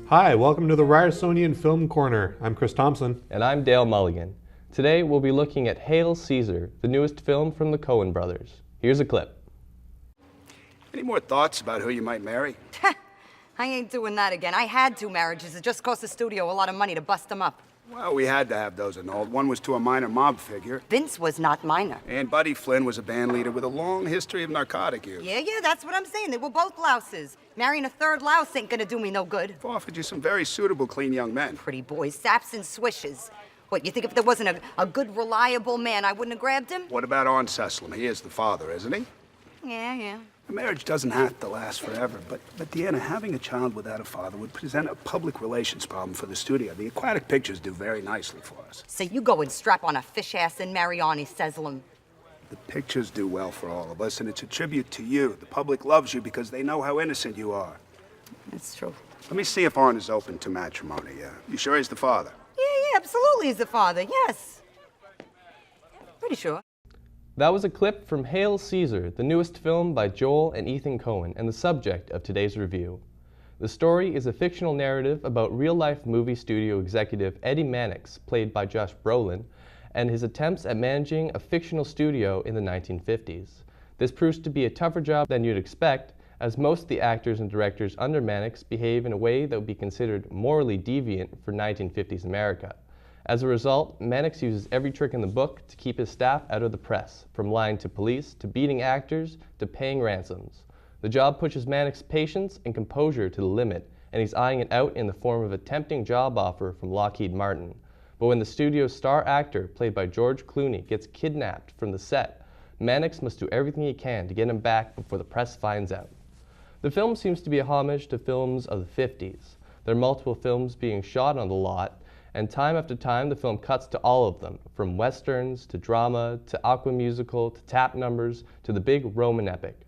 Hi, welcome to the Ryersonian Film Corner. I'm Chris Thompson. And I'm Dale Mulligan. Today we'll be looking at Hail Caesar, the newest film from the Coen brothers. Here's a clip. Any more thoughts about who you might marry? I ain't doing that again. I had 2 marriages. It just cost the studio a lot of money to bust them up. Well, we had to have those annulled. One was to a minor mob figure. Vince was not minor. And Buddy Flynn was a band leader with a long history of narcotic use. Yeah, that's what I'm saying. They were both louses. Marrying a third louse ain't gonna do me no good. I've offered you some very suitable, clean young men. Pretty boys, saps and swishes. What, you think if there wasn't a good, reliable man, I wouldn't have grabbed him? What about Arn Cecilum? He is the father, isn't he? Yeah. A marriage doesn't have to last forever, but Deanna, having a child without a father would present a public relations problem for the studio. The aquatic pictures do very nicely for us. So you go and strap on a fish ass and marry Arnie Cecilum. The pictures do well for all of us, and it's a tribute to you. The public loves you because they know how innocent you are. That's true. Let me see if Arn is open to matrimony. You sure he's the father? Yeah, absolutely he's the father, yes. Pretty sure. That was a clip from Hail Caesar, the newest film by Joel and Ethan Coen, and the subject of today's review. The story is a fictional narrative about real-life movie studio executive Eddie Mannix, played by Josh Brolin, and his attempts at managing a fictional studio in the 1950s. This proves to be a tougher job than you'd expect, as most of the actors and directors under Mannix behave in a way that would be considered morally deviant for 1950s America. As a result, Mannix uses every trick in the book to keep his staff out of the press, from lying to police, to beating actors, to paying ransoms. The job pushes Mannix's patience and composure to the limit, and he's eyeing it out in the form of a tempting job offer from Lockheed Martin. But when the studio's star actor, played by George Clooney, gets kidnapped from the set, Mannix must do everything he can to get him back before the press finds out. The film seems to be a homage to films of the 50s. There are multiple films being shot on the lot, and time after time the film cuts to all of them, from westerns to drama to opera musical to tap numbers to the big Roman epic.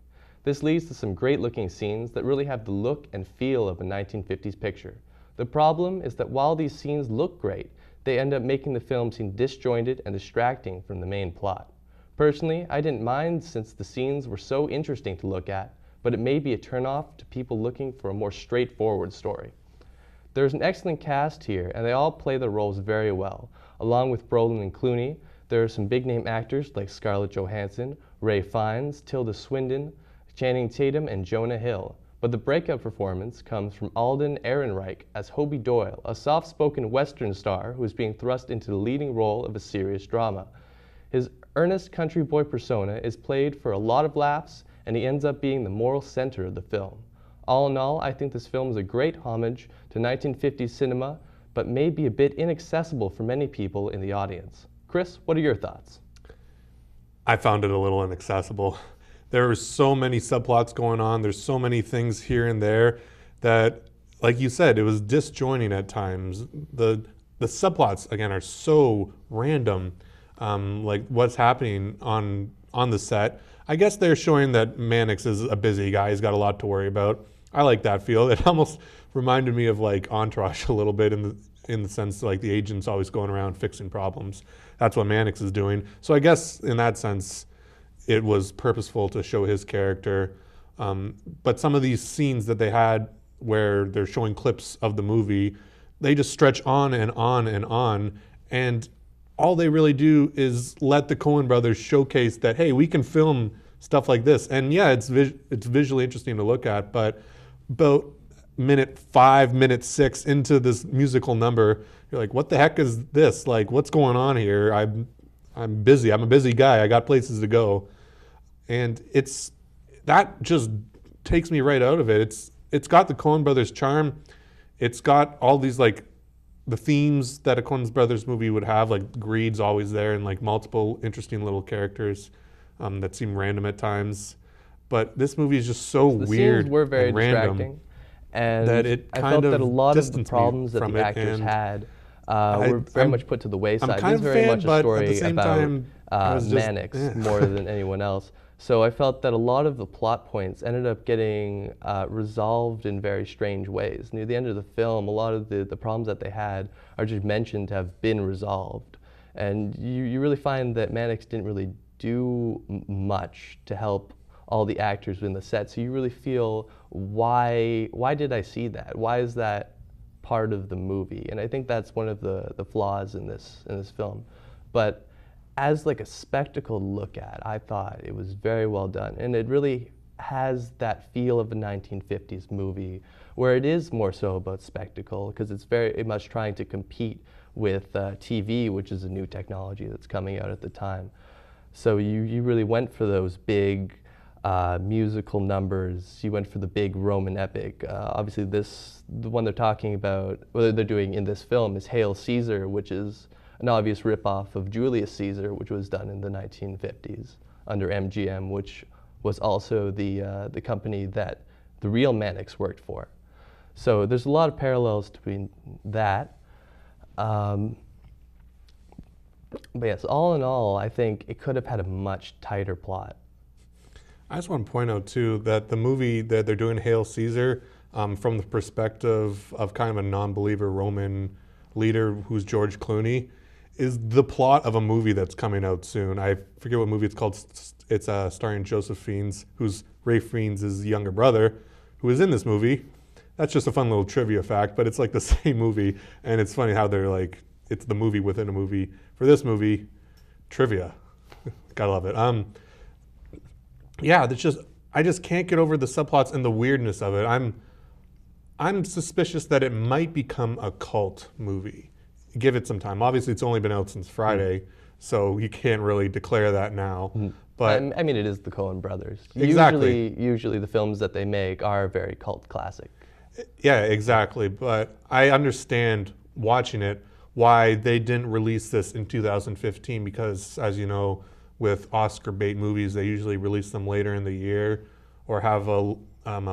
This leads to some great looking scenes that really have the look and feel of a 1950s picture. The problem is that while these scenes look great, they end up making the film seem disjointed and distracting from the main plot. Personally, I didn't mind since the scenes were so interesting to look at, but it may be a turnoff to people looking for a more straightforward story. There's an excellent cast here, and they all play their roles very well. Along with Brolin and Clooney, there are some big-name actors like Scarlett Johansson, Ralph Fiennes, Tilda Swinton, Channing Tatum, and Jonah Hill. But the breakout performance comes from Alden Ehrenreich as Hobie Doyle, a soft-spoken Western star who is being thrust into the leading role of a serious drama. His earnest country boy persona is played for a lot of laughs, and he ends up being the moral center of the film. All in all, I think this film is a great homage to 1950s cinema, but may be a bit inaccessible for many people in the audience. Chris, what are your thoughts? I found it a little inaccessible. There are so many subplots going on. There's so many things here and there that, like you said, it was disjointing at times. The subplots, again, are so random, like what's happening on the set. I guess they're showing that Mannix is a busy guy. He's got a lot to worry about. I like that feel. It almost reminded me of like Entourage a little bit in the sense like the agent's always going around fixing problems. That's what Mannix is doing. So I guess in that sense, it was purposeful to show his character. But some of these scenes that they had where they're showing clips of the movie, they just stretch on and on and on. And all they really do is let the Coen brothers showcase that, hey, we can film stuff like this. And yeah, it's visually interesting to look at, but about minute 5, minute 6 into this musical number, you're like, what the heck is this? Like, what's going on here? I'm busy. I'm a busy guy. I got places to go. And that just takes me right out of it. It's got the Coen brothers charm. It's got all these like the themes that a Coen brothers movie would have, like greed's always there and like multiple interesting little characters that seem random at times. But this movie is just so weird. The scenes were very and random distracting, and that it I kind felt of that a lot of the distanced me problems that from the it, actors and had were very much put to the wayside. I'm kind This is of very fan, much a but at the story same about time, I was just, Mannix more than anyone else. So I felt that a lot of the plot points ended up getting resolved in very strange ways. Near the end of the film, a lot of the problems that they had are just mentioned to have been resolved. And you really find that Mannix didn't really do much to help all the actors in the set. So you really feel, why did I see that? Why is that part of the movie, and I think that's one of the flaws in this film. But as like a spectacle to look at, I thought it was very well done, and it really has that feel of a 1950s movie where it is more so about spectacle, because it's very much trying to compete with TV, which is a new technology that's coming out at the time. So you really went for those big musical numbers. You went for the big Roman epic. Obviously, the one they're talking about, what they're doing in this film, is Hail Caesar, which is an obvious ripoff of Julius Caesar, which was done in the 1950s under MGM, which was also the company that the real Mannix worked for. So there's a lot of parallels between that. But yes, all in all, I think it could have had a much tighter plot. I just want to point out too that the movie that they're doing, Hail Caesar, from the perspective of kind of a non-believer Roman leader who's George Clooney, is the plot of a movie that's coming out soon. I forget what movie it's called. It's starring Joseph Fiennes, who's Ray Fiennes' younger brother, who is in this movie. That's just a fun little trivia fact, but it's like the same movie, and it's funny how they're like, it's the movie within a movie. For this movie, trivia. Gotta love it. Yeah, I just can't get over the subplots and the weirdness of it. I'm suspicious that it might become a cult movie. Give it some time. Obviously, it's only been out since Friday, so you can't really declare that now. But I mean, it is the Coen brothers. Exactly. Usually the films that they make are very cult classic. Yeah, exactly. But I understand watching it why they didn't release this in 2015, because, as you know, with Oscar bait movies, they usually release them later in the year or have a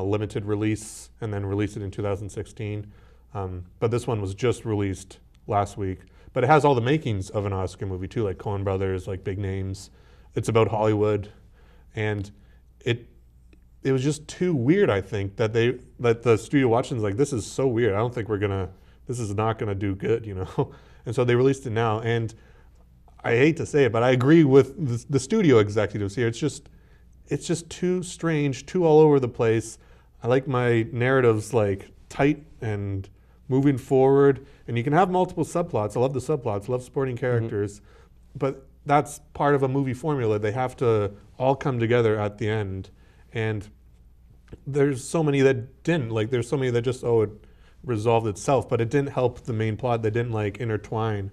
limited release and then release it in 2016. But this one was just released last week. But it has all the makings of an Oscar movie too, like Coen brothers, like big names. It's about Hollywood, and it was just too weird. I think that the studio watching is like, this is so weird. I don't think this is not gonna do good, you know. And so they released it now, and I hate to say it, but I agree with the studio executives here. It's just too strange, too all over the place. I like my narratives like tight and moving forward, and you can have multiple subplots. I love the subplots, love supporting characters, but that's part of a movie formula. They have to all come together at the end, and there's so many that didn't. Like, there's so many that just, it resolved itself, but it didn't help the main plot. They didn't like intertwine,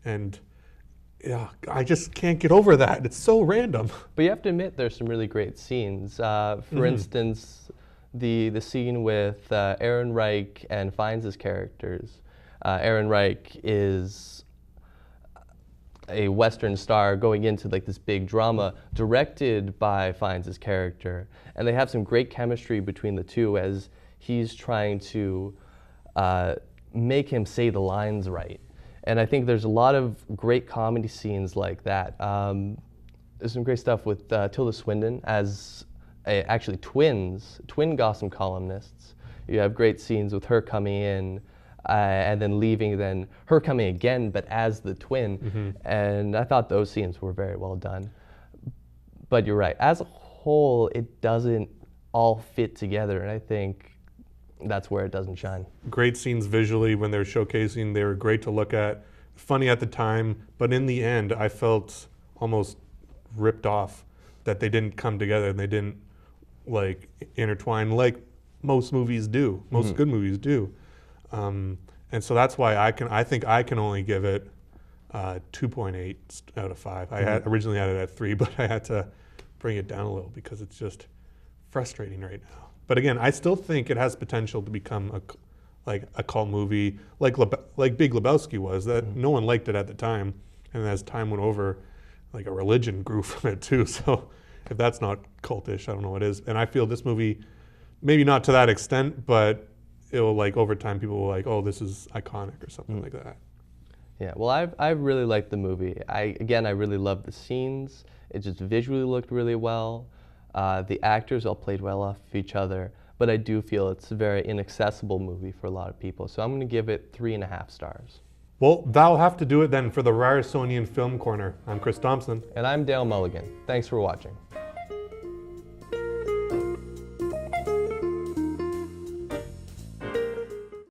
and yeah, I just can't get over that. It's so random. But you have to admit, there's some really great scenes. For instance, the scene with Aaron Reich and Fiennes' characters. Aaron Reich is a Western star going into like this big drama directed by Fiennes' character, and they have some great chemistry between the two as he's trying to make him say the lines right. And I think there's a lot of great comedy scenes like that. There's some great stuff with Tilda Swinton as actually twin Gotham columnists. You have great scenes with her coming in and then leaving, then her coming again, but as the twin. And I thought those scenes were very well done. But you're right, as a whole, it doesn't all fit together, and I think that's where it doesn't shine. Great scenes visually when they're showcasing. They were great to look at. Funny at the time, but in the end, I felt almost ripped off that they didn't come together and they didn't like intertwine like most movies do, most good movies do. And so that's why I think I can only give it 2.8 out of 5. I had originally had it at 3, but I had to bring it down a little because it's just frustrating right now. But again, I still think it has potential to become a cult movie, like Big Lebowski was. That no one liked it at the time, and as time went over, like a religion grew from it too. So if that's not cultish, I don't know what is. And I feel this movie, maybe not to that extent, but it will, like, over time, people will like, oh, this is iconic or something like that. Yeah, well, I really liked the movie. I really loved the scenes. It just visually looked really well. The actors all played well off of each other, but I do feel it's a very inaccessible movie for a lot of people. So I'm going to give it 3.5 stars. Well, that'll have to do it then for the Ryersonian Film Corner. I'm Chris Thompson. And I'm Dale Mulligan. Thanks for watching.